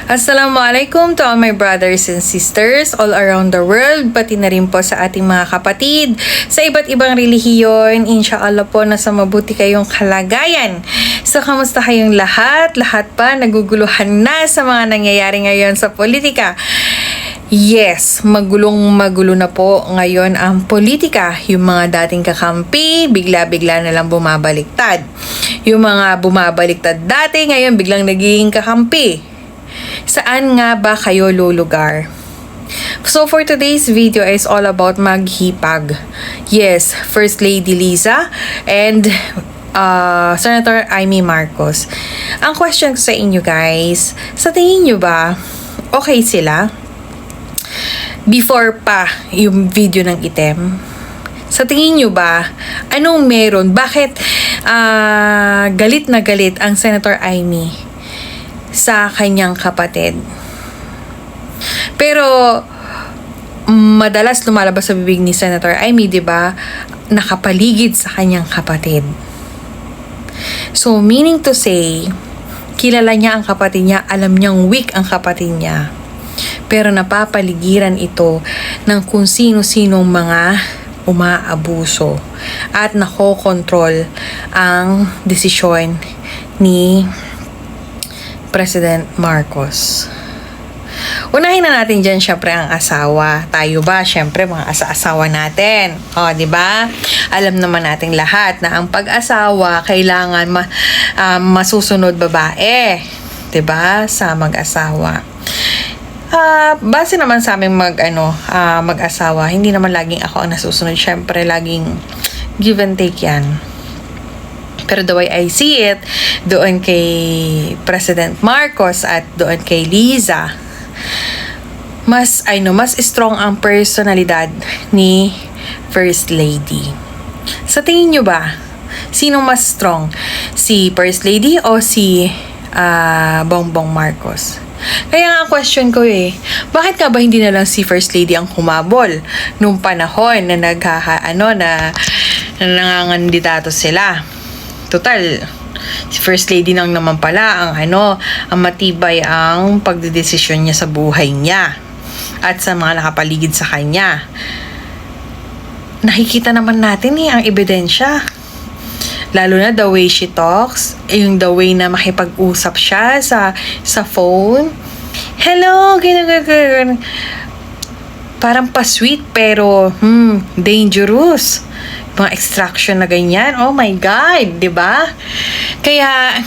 Assalamualaikum to all my brothers and sisters all around the world, pati na rin po sa ating mga kapatid sa iba't ibang relihiyon. Inshallah po nasa mabuti kayong kalagayan. So, kamusta kayong lahat? Lahat pa naguguluhan na sa mga nangyayari ngayon sa politika. Yes, magulo na po ngayon ang politika. Yung mga dating kakampi, bigla-bigla na lang bumabaliktad. Yung mga bumabaliktad dati, ngayon biglang naging kakampi. Saan nga ba kayo lulugar? So for today's video is all about maghipag. Yes, First Lady Liza and Senator Amy Marcos. Ang question ko sa inyo guys, sa tingin nyo ba okay sila? Before pa yung video ng item, sa tingin nyo ba anong meron? Bakit galit na galit ang Senator Amy sa kanyang kapatid? Pero madalas lumalabas sa bibig ni Senator Amy, 'di ba? Nakapaligid sa kanyang kapatid. So meaning to say, kilala niya ang kapatid niya, alam niyang weak ang kapatid niya. Pero napapaligiran ito ng kung sino-sinong mga umaabuso at nakokontrol ang desisyon ni President Marcos. Unahin na natin dyan syempre ang asawa. Tayo ba? Syempre mga asawa natin. O, di ba? Alam naman natin lahat na ang pag-asawa kailangan masusunod babae. Di ba? Sa mag-asawa. Base naman sa aming mag-asawa, hindi naman laging ako ang nasusunod. Syempre, laging give and take yan. Pero the way I see it, doon kay President Marcos at doon kay Liza, mas strong ang personalidad ni First Lady. Sa tingin nyo ba, sino mas strong? Si First Lady o si Bongbong Marcos? Kaya nga question ko bakit ka ba hindi na lang si First Lady ang humabol nung panahon na nangangandidato sila? Total, si First Lady nang naman pala ang matibay ang pagdedesisyon niya sa buhay niya at sa mga nakapaligid sa kanya. Nakikita naman natin ang ebidensya. Lalo na the way she talks, yung the way na makipag-usap siya sa phone. Hello, ganyan. Parang pa-sweet pero dangerous. Mga extraction na ganyan. Oh my God, 'di ba? Kaya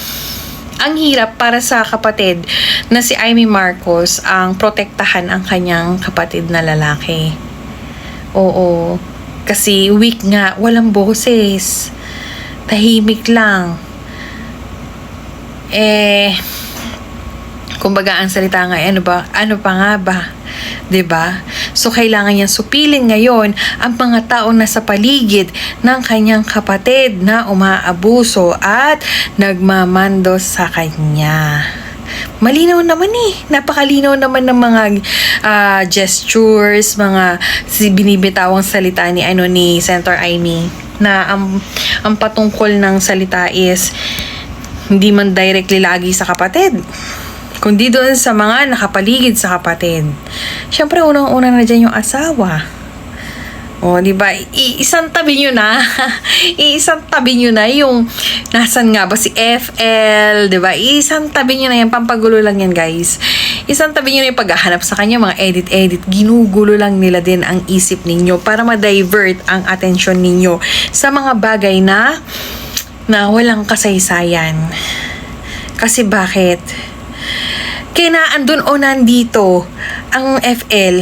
ang hirap para sa kapatid na si Amy Marcos ang protektahan ang kanyang kapatid na lalaki. Oo. Kasi weak nga, walang boses. Tahimik lang. Kumbaga ang salita nga, ano pa nga ba? 'Di ba? So kailangan niyang supilin ngayon ang mga tao na sa paligid ng kanyang kapatid na umaabuso at nagmamando sa kanya. Malinaw naman napakalinaw naman ng mga gestures, mga binibitawang salita ni Senator Amy na ang patungkol ng salita is hindi man directly lagi sa kapatid, kundi doon sa mga nakapaligid sa kapatid. Siyempre, unang-una na dyan yung asawa. O, di ba? Iisang tabi nyo na. Iisang tabi nyo na yung nasan nga ba si FL, di ba? Iisang tabi nyo na yan. Pampagulo lang yan, guys. Isang tabi nyo na yung paghahanap sa kanya, mga edit. Ginugulo lang nila din ang isip ninyo para ma-divert ang atensyon ninyo sa mga bagay na walang kasaysayan. Kasi bakit? Kaya na andun o nandito ang FL,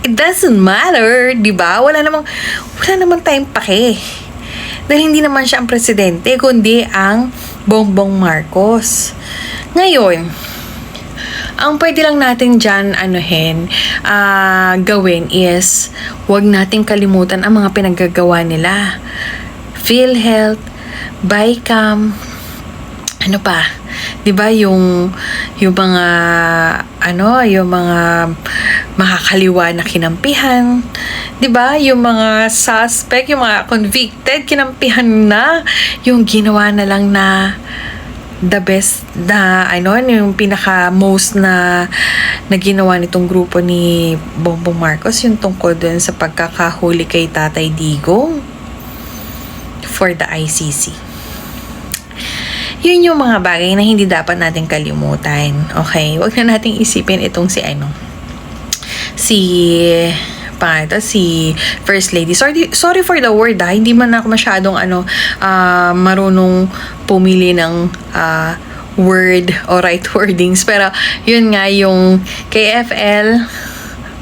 it doesn't matter, di ba? Wala namang tayong pake. Dahil hindi naman siya ang presidente, kundi ang Bongbong Marcos. Ngayon, ang pwede lang natin dyan gawin is huwag nating kalimutan ang mga pinaggagawa nila. PhilHealth, BICAM, ano pa? 'Di ba yung mga yung mga makakaliwa na kinampihan, 'di ba? Yung mga suspect, yung mga convicted kinampihan na, yung ginawa na lang na the best na yung pinaka most na ginawa nitong grupo ni Bongbong Marcos, yung tungkol dun sa pagkakahuli kay Tatay Digong for the ICC. Yun yung mga bagay na hindi dapat natin kalimutan. Okay? Huwag na nating isipin itong si First Lady. Sorry for the word, hindi man ako masyadong marunong pumili ng word o right wordings, pero yun nga yung KFL,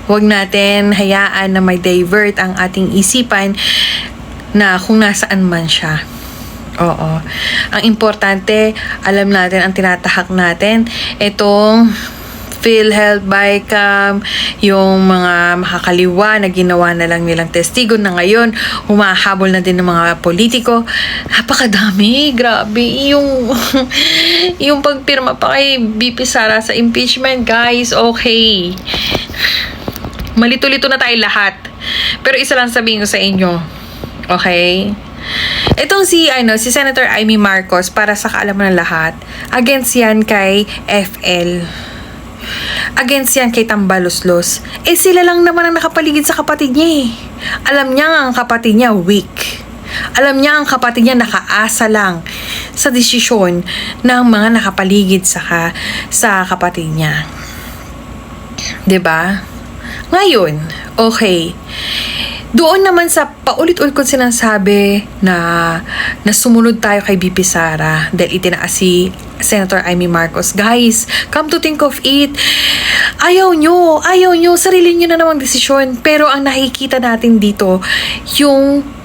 wag natin hayaan na may divert ang ating isipan na kung nasaan man siya. Oo. Ang importante, alam natin ang tinatahak natin, itong PhilHealth, BICAM, yung mga makakaliwa na ginawa na lang nilang testigo na ngayon, humahabol na din ng mga politiko. Napakadami, grabe. Yung pagpirma pa kay BP Sara sa impeachment, guys, okay. Malito-lito na tayo lahat. Pero isa lang sabihin ko sa inyo, okay? Itong si Senator Amy Marcos, para sa kaalaman ng lahat, against yan kay FL. Against yan kay Tambaloslos. Sila lang naman ang nakapaligid sa kapatid niya eh. Alam niya ang kapatid niya weak. Alam niya ang kapatid niya nakaasa lang sa desisyon ng mga nakapaligid sa kapatid niya. 'Di ba? Ngayon, okay. Doon naman sa paulit-ulit kong sinasabi na sumunod tayo kay BP Sara dahil itinaas si Senator Amy Marcos. Guys, come to think of it, ayaw nyo, sarili nyo na namang desisyon. Pero ang nakikita natin dito, yung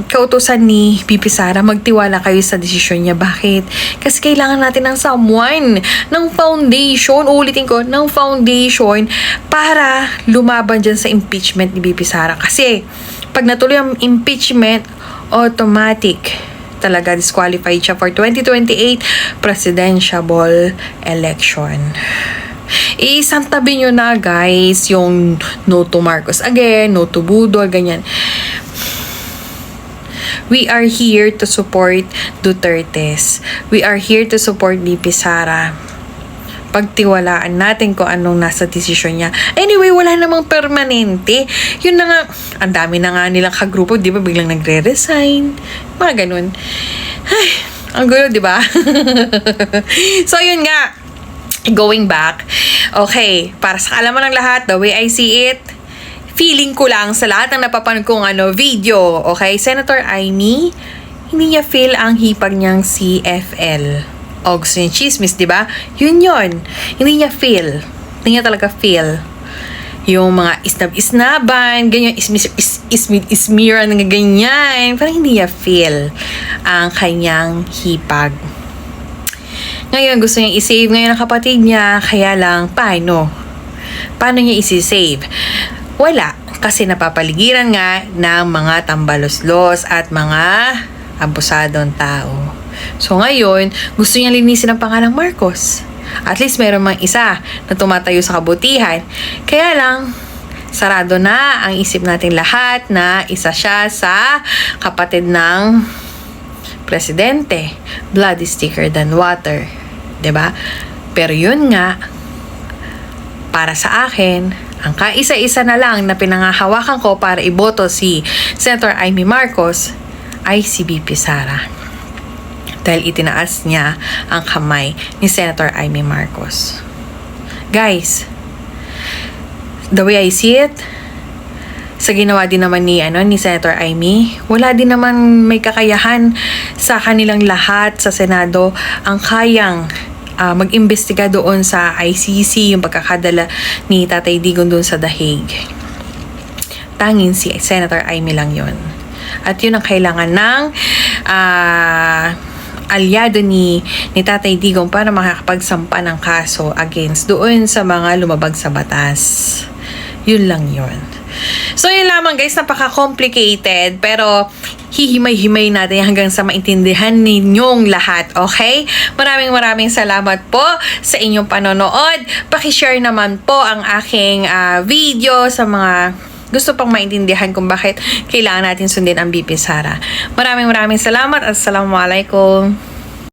kautusan ni BP Sara, magtiwala kayo sa desisyon niya. Bakit? Kasi kailangan natin ng someone, ng foundation, ulitin ko, ng foundation para lumaban dyan sa impeachment ni BP Sara. Kasi pag natuloy ang impeachment, automatic talaga disqualified siya for 2028 presidential election. Isang tabi nyo na, guys, yung no to Marcos again, no to Budol, ganyan. We are here to support Dutertes. We are here to support BP Sara. Pagtiwalaan natin kung anong nasa desisyon niya. Anyway, wala namang permanente. Yun na nga, ang dami na nga nilang kagrupo, di ba? Biglang nagre-resign. Mga ganun. Ay, ang gulo, di ba? So, yun nga. Going back. Okay, para sa kaalaman ng lahat, the way I see it, feeling ko lang sa lahat ng napapanood kong video, okay, Senator Amy, hindi niya feel ang hipag niyang si FL. O gusto niya chismis, di ba? Yun. Hindi niya feel. Hindi niya talaga feel. Yung mga isnab-isnaban, ganyan, ismiran, ganyan. Parang hindi niya feel ang kanyang hipag. Ngayon, gusto niya i-save ngayon ang kapatid niya, kaya lang, paano? Paano niya i-save? Wala, kasi napapaligiran nga ng mga tambaloslos at mga abusadong tao. So ngayon, gusto niya linisin ang pangalang Marcos. At least meron mang isa na tumatayo sa kabutihan. Kaya lang, sarado na ang isip natin lahat na isa siya sa kapatid ng presidente. Blood is thicker than water. 'Di ba? Pero yun nga, para sa akin, ang kaisa-isa na lang na pinangahawakan ko para iboto si Senator Amy Marcos ay si BP Sara. Dahil itinaas niya ang kamay ni Senator Amy Marcos. Guys, the way I see it, sa ginawa din naman ni Senator Amy, wala din naman may kakayahan sa kanilang lahat sa Senado ang kayang mag-imbestiga doon sa ICC, yung pagkakadala ni Tatay Digong doon sa The Hague. Tanging si Senator Amy lang yon. At yun ang kailangan ng aliado ni Tatay Digong para makakapagsampa ng kaso against doon sa mga lumabag sa batas. Yun lang yun. So yun lamang, guys, napaka-complicated, pero hihimay-himay natin hanggang sa maintindihan ninyong lahat, okay? Maraming salamat po sa inyong panonood. Paki-share naman po ang aking video sa mga gusto pang maintindihan kung bakit kailangan natin sundin ang BP Sara. Maraming salamat at assalamualaikum.